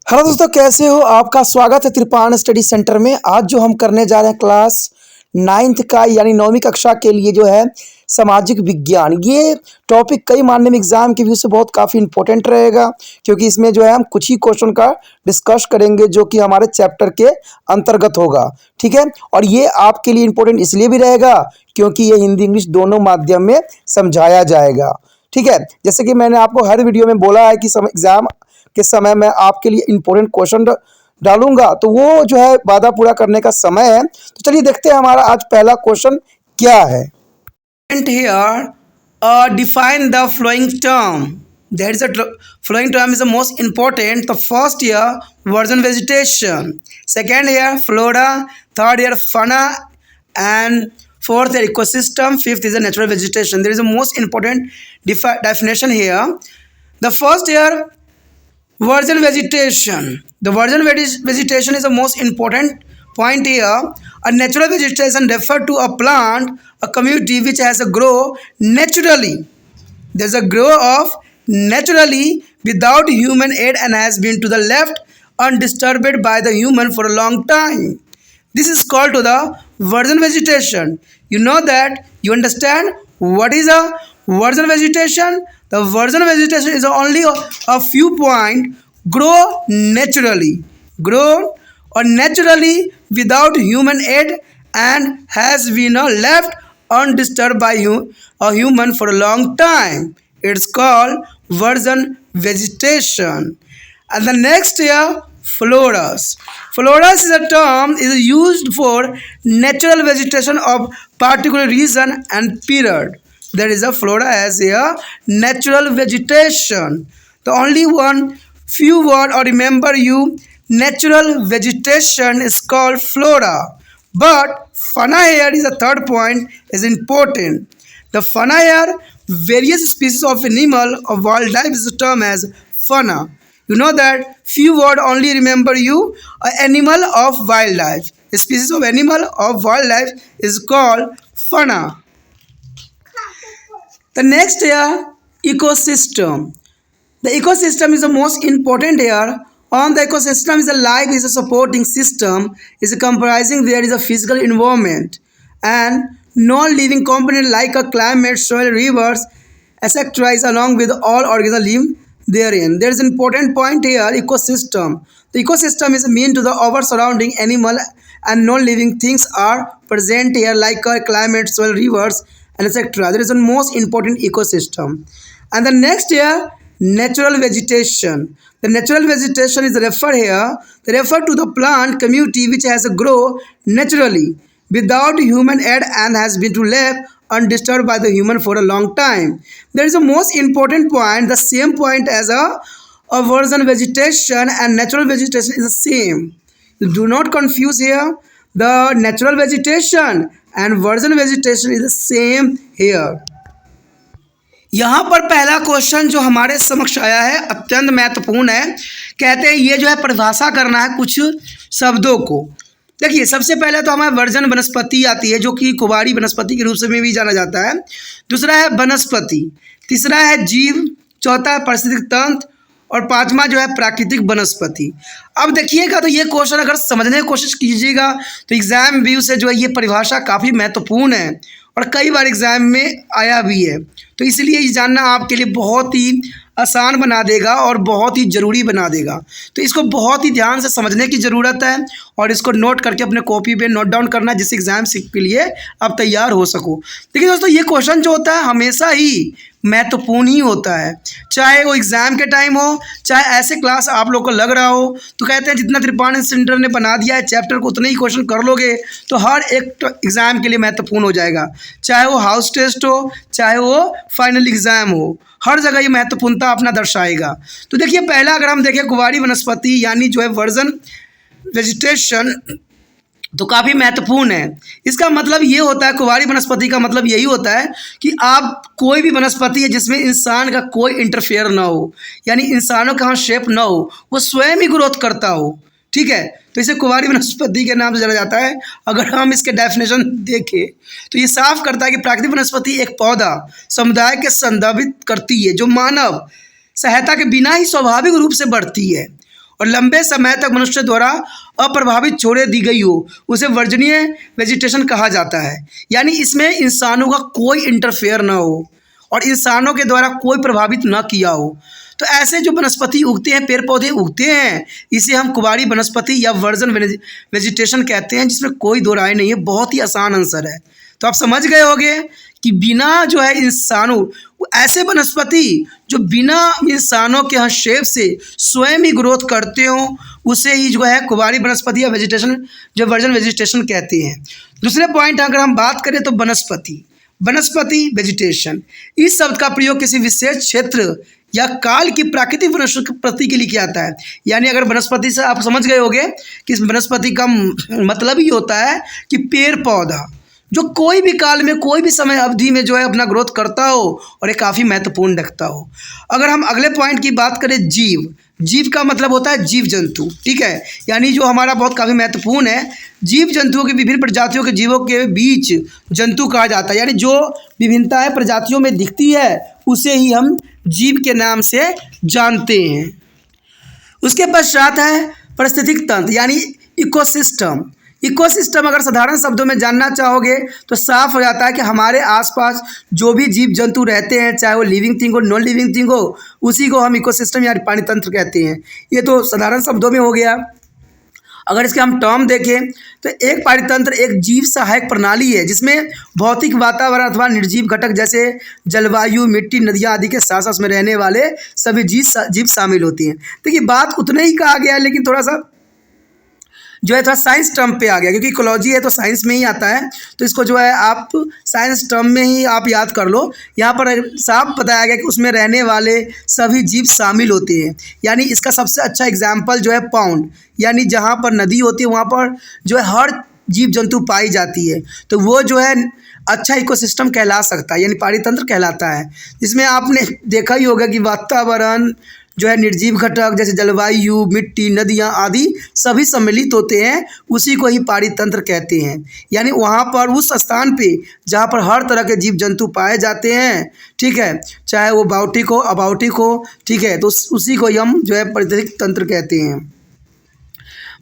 Hello दोस्तों, कैसे हो? आपका स्वागत है त्रिपाण स्टडी सेंटर में। आज जो हम करने जा रहे हैं क्लास 9th का यानी 9वीं कक्षा के लिए जो है सामाजिक विज्ञान। ये टॉपिक कई माध्यमिक एग्जाम के व्यू से बहुत काफ़ी इंपॉर्टेंट रहेगा, क्योंकि इसमें जो है हम कुछ ही क्वेश्चन का डिस्कस करेंगे जो कि हमारे चैप्टर के अंतर्गत होगा। ठीक है, और ये आपके लिए इम्पोर्टेंट इसलिए भी रहेगा क्योंकि ये हिंदी इंग्लिश दोनों माध्यम में समझाया जाएगा। ठीक है, जैसे कि मैंने आपको हर वीडियो में बोला है कि एग्जाम के समय मैं आपके लिए इम्पोर्टेंट क्वेश्चन डालूंगा, तो वो जो है वादा पूरा करने का समय है। तो चलिए देखते हैं हमारा आज पहला क्वेश्चन क्या है। Here, define the flowing term. That is a flowing term is the most important. The first year virgin vegetation, second year flora, third year fauna, and fourth year ecosystem, fifth is a natural vegetation. There is a most important definition here. The first year virgin vegetation. The virgin vegetation is the most important point here. A natural vegetation refers to a plant, a community which has a grow naturally. There's a grow of naturally without human aid and has been to the left undisturbed by the human for a long time. This is called to the virgin vegetation. You know that? You understand what is a virgin vegetation? The virgin vegetation is only a few point grow naturally, grow or naturally without human aid and has been left undisturbed by a human for a long time. It's called virgin vegetation. And the next year, floras. Floras is a term is used for natural vegetation of particular region and period. There is a flora as a natural vegetation. The only one few word or remember you natural vegetation is called flora. But fauna here is the third point is important. The fauna here various species of animal or wildlife is the term as fauna. You know that few word only remember you animal of wildlife. A species of animal of wildlife is called fauna. The next here ecosystem. The ecosystem is the most important here. On the ecosystem is a life is a supporting system is comprising there is a physical environment and non-living component like a climate, soil, rivers, etc. is along with all organisms live therein. There is an important point here ecosystem. The ecosystem is mean to the over surrounding animal and non-living things are present here like a climate, soil, rivers, and etc. There is a most important ecosystem. And the next here natural vegetation. The natural vegetation is referred here. They refer to the plant community which has a grow naturally without human aid and has been left undisturbed by the human for a long time. There is a most important point. The same point as a virgin vegetation and natural vegetation is the same. Do not confuse here. The natural vegetation and virgin vegetation is the same here. यहाँ पर पहला question जो हमारे समक्ष आया है अत्यंत महत्वपूर्ण है। कहते हैं ये जो है परिभाषा करना है कुछ शब्दों को। देखिए सबसे पहले तो हमारे वर्जन वनस्पति आती है जो कि कुवारी वनस्पति के रूप से में भी जाना जाता है। दूसरा है वनस्पति, तीसरा है जीव, चौथा है पारिस्थितिक तंत्र और पांचवा जो है प्राकृतिक वनस्पति। अब देखिएगा तो ये क्वेश्चन अगर समझने की कोशिश कीजिएगा तो एग्जाम व्यू से जो है ये परिभाषा काफ़ी महत्वपूर्ण है और कई बार एग्जाम में आया भी है, तो इसलिए ये जानना आपके लिए बहुत ही आसान बना देगा और बहुत ही ज़रूरी बना देगा। तो इसको बहुत ही ध्यान से समझने की ज़रूरत है और इसको नोट करके अपने कॉपी पे नोट डाउन करना जिस एग्ज़ाम के लिए आप तैयार हो सको। देखिए दोस्तों ये क्वेश्चन जो होता है हमेशा ही महत्वपूर्ण ही होता है, चाहे वो एग्ज़ाम के टाइम हो चाहे ऐसे क्लास आप लोग को लग रहा हो। तो कहते हैं जितना त्रिपाण सेंटर ने बना दिया है चैप्टर को उतने ही क्वेश्चन कर लोगे तो हर एक एग्ज़ाम के लिए महत्वपूर्ण हो जाएगा, चाहे वो हाउस टेस्ट हो चाहे वो फाइनल एग्ज़ाम हो, हर जगह ये महत्वपूर्णता अपना दर्शाएगा। तो देखिए पहला अगर हम देखें कुवारी वनस्पति यानी जो है वर्जन वेजिटेशन तो काफ़ी महत्वपूर्ण है। इसका मतलब ये होता है कुवारी वनस्पति का मतलब यही होता है कि आप कोई भी वनस्पति है जिसमें इंसान का कोई इंटरफेयर ना हो, यानी इंसानों का हस्तक्षेप ना हो, वो स्वयं ही ग्रोथ करता हो। ठीक है, तो इसे कुवारी वनस्पति के नाम से जाना जाता है। अगर हम इसके डेफिनेशन देखें तो ये साफ करता है कि प्राकृतिक वनस्पति एक पौधा समुदाय के संदर्भित करती है जो मानव सहायता के बिना ही स्वाभाविक रूप से बढ़ती है और लंबे समय तक मनुष्य द्वारा अप्रभावित छोड़े दी गई हो, उसे वर्जनीय वेजिटेशन कहा जाता है। यानी इसमें इंसानों का कोई इंटरफेयर ना हो और इंसानों के द्वारा कोई प्रभावित ना किया हो। तो ऐसे जो वनस्पति उगते हैं, पेड़ पौधे उगते हैं, इसे हम कुबारी वनस्पति या वर्जन वेजिटेशन कहते हैं, जिसमें कोई दो राय नहीं है। बहुत ही आसान आंसर है। तो आप समझ गए होंगे कि बिना जो है इंसानों, ऐसे वनस्पति जो बिना इंसानों के हस्तक्षेप से स्वयं ही ग्रोथ करते हो, उसे ही जो है कुबारी वनस्पति या वेजिटेशन, जो वर्जन वेजिटेशन कहते हैं। दूसरे पॉइंट अगर हम बात करें तो वनस्पति वेजिटेशन, इस शब्द का प्रयोग किसी विशेष क्षेत्र या काल की प्राकृतिक वनस्पति के लिए किया जाता है। यानी अगर वनस्पति से आप समझ गए होंगे कि वनस्पति का मतलब ही होता है कि पेड़ पौधा जो कोई भी काल में, कोई भी समय अवधि में जो है अपना ग्रोथ करता हो और ये काफ़ी महत्वपूर्ण रखता हो। अगर हम अगले पॉइंट की बात करें, जीव का मतलब होता है जीव जंतु, ठीक है। यानी जो हमारा बहुत काफ़ी महत्वपूर्ण है, जीव जंतुओं की विभिन्न प्रजातियों के जीवों के बीच जंतु कहा जाता है। यानी जो विभिन्नताएं प्रजातियों में दिखती है उसे ही हम जीव के नाम से जानते हैं। उसके पश्चात है पारिस्थितिक तंत्र यानी इकोसिस्टम अगर साधारण शब्दों में जानना चाहोगे तो साफ हो जाता है कि हमारे आसपास जो भी जीव जंतु रहते हैं, चाहे वो लिविंग थिंग हो, नॉन लिविंग थिंग हो, उसी को हम इकोसिस्टम या पानी तंत्र कहते हैं। ये तो साधारण शब्दों में हो गया। अगर इसके हम टर्म देखें तो एक पारितंत्र एक जीव सहायक प्रणाली है जिसमें भौतिक वातावरण अथवा निर्जीव घटक जैसे जलवायु, मिट्टी, नदियाँ आदि के साथ साथ में रहने वाले सभी जीव शामिल होती हैं। देखिए बात उतना ही कहा गया है, लेकिन थोड़ा सा जो है थोड़ा साइंस टर्म पे आ गया, क्योंकि इकोलॉजी है तो साइंस में ही आता है, तो इसको जो है आप साइंस टर्म में ही आप याद कर लो। यहाँ पर साफ बताया गया कि उसमें रहने वाले सभी जीव शामिल होते हैं। यानी इसका सबसे अच्छा एग्जाम्पल जो है पाउंड, यानी जहाँ पर नदी होती है वहाँ पर जो है हर जीव जंतु पाई जाती है, तो वो जो है अच्छा इकोसिस्टम कहला सकता है, यानी पारितंत्र कहलाता है। जिसमें आपने देखा ही होगा कि वातावरण जो है निर्जीव घटक जैसे जलवायु, मिट्टी, नदियाँ आदि सभी सम्मिलित होते हैं, उसी को ही पारितंत्र कहते हैं। यानी वहाँ पर उस स्थान पे जहाँ पर हर तरह के जीव जंतु पाए जाते हैं, ठीक है, चाहे वो बायोटिक हो, अबायोटिक हो, ठीक है, तो उसी को हम जो है पारिस्थितिक तंत्र कहते हैं।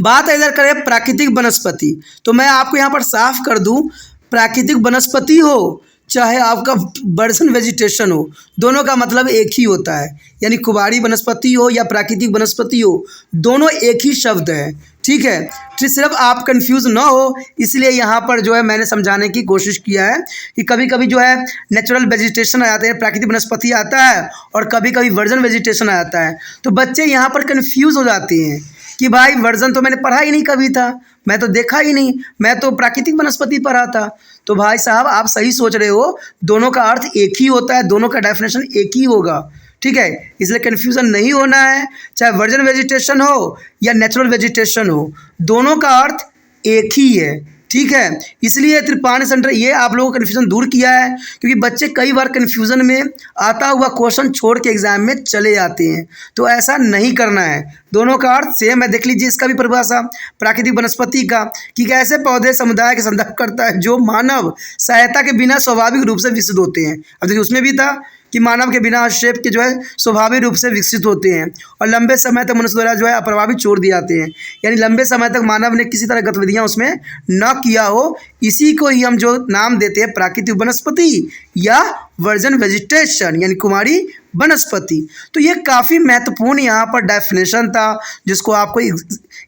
बात इधर करें प्राकृतिक वनस्पति, तो मैं आपको यहाँ पर साफ कर दूँ, प्राकृतिक वनस्पति हो चाहे आपका वर्जन वेजिटेशन हो, दोनों का मतलब एक ही होता है। यानी कुबारी वनस्पति हो या प्राकृतिक वनस्पति हो, दोनों एक ही शब्द है, ठीक है। तो सिर्फ आप कंफ्यूज ना हो, इसलिए यहाँ पर जो है मैंने समझाने की कोशिश किया है कि कभी कभी जो है नेचुरल वेजिटेशन आ जाते हैं, प्राकृतिक वनस्पति आता है, और कभी कभी वर्जन वेजिटेशन आ जाता है। तो बच्चे यहाँ पर कन्फ्यूज़ हो जाते हैं कि भाई वर्जन तो मैंने पढ़ा ही नहीं कभी था, मैं तो देखा ही नहीं, मैं तो प्राकृतिक वनस्पति पढ़ा था। तो भाई साहब आप सही सोच रहे हो, दोनों का अर्थ एक ही होता है, दोनों का डेफिनेशन एक ही होगा, ठीक है। इसलिए कन्फ्यूज़न नहीं होना है, चाहे वर्जन वेजिटेशन हो या नेचुरल वेजिटेशन हो, दोनों का अर्थ एक ही है, ठीक है। इसलिए त्रिपाठी सेंटर ये आप लोगों को कन्फ्यूज़न दूर किया है, क्योंकि बच्चे कई बार कन्फ्यूज़न में आता हुआ क्वेश्चन छोड़ के एग्जाम में चले जाते हैं, तो ऐसा नहीं करना है। दोनों का अर्थ सेम है। देख लीजिए इसका भी परिभाषा प्राकृतिक वनस्पति का, कि कैसे पौधे समुदाय के संदर्भ करता है जो मानव सहायता के बिना स्वाभाविक रूप से विकसित होते हैं। अब देखिए उसमें भी था कि मानव के बिना हस्तक्षेप के जो है स्वाभाविक रूप से विकसित होते हैं और लंबे समय तक मनुष्य द्वारा जो है अप्रभावित छोड़ दिए जाते हैं। यानी लंबे समय तक मानव ने किसी तरह गतिविधियां उसमें न किया हो, इसी को ही हम जो नाम देते हैं प्राकृतिक वनस्पति या वर्जन वेजिटेशन यानी कुमारी वनस्पति। तो ये काफ़ी महत्वपूर्ण यहाँ पर डेफिनेशन था, जिसको आपको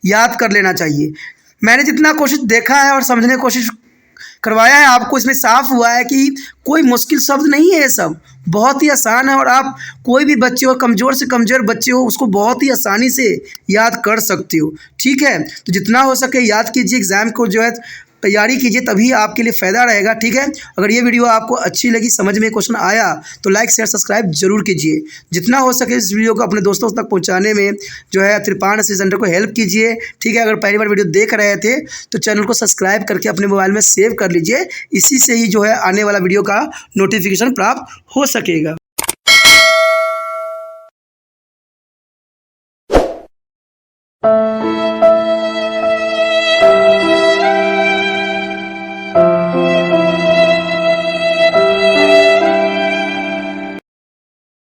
याद कर लेना चाहिए। मैंने जितना कोशिश देखा है और समझने की कोशिश करवाया है आपको, इसमें साफ हुआ है कि कोई मुश्किल शब्द नहीं है, ये सब बहुत ही आसान है और आप कोई भी बच्चे हो, कमज़ोर से कमज़ोर बच्चे हो, उसको बहुत ही आसानी से याद कर सकते हो, ठीक है। तो जितना हो सके याद कीजिए, एग्ज़ाम को जो है तैयारी कीजिए, तभी आपके लिए फ़ायदा रहेगा, ठीक है। अगर ये वीडियो आपको अच्छी लगी, समझ में क्वेश्चन आया, तो लाइक शेयर सब्सक्राइब जरूर कीजिए। जितना हो सके इस वीडियो को अपने दोस्तों तक पहुंचाने में जो है त्रिपाठी सेंटर को हेल्प कीजिए, ठीक है। अगर पहली बार वीडियो देख रहे थे तो चैनल को सब्सक्राइब करके अपने मोबाइल में सेव कर लीजिए, इसी से ही जो है आने वाला वीडियो का नोटिफिकेशन प्राप्त हो सकेगा।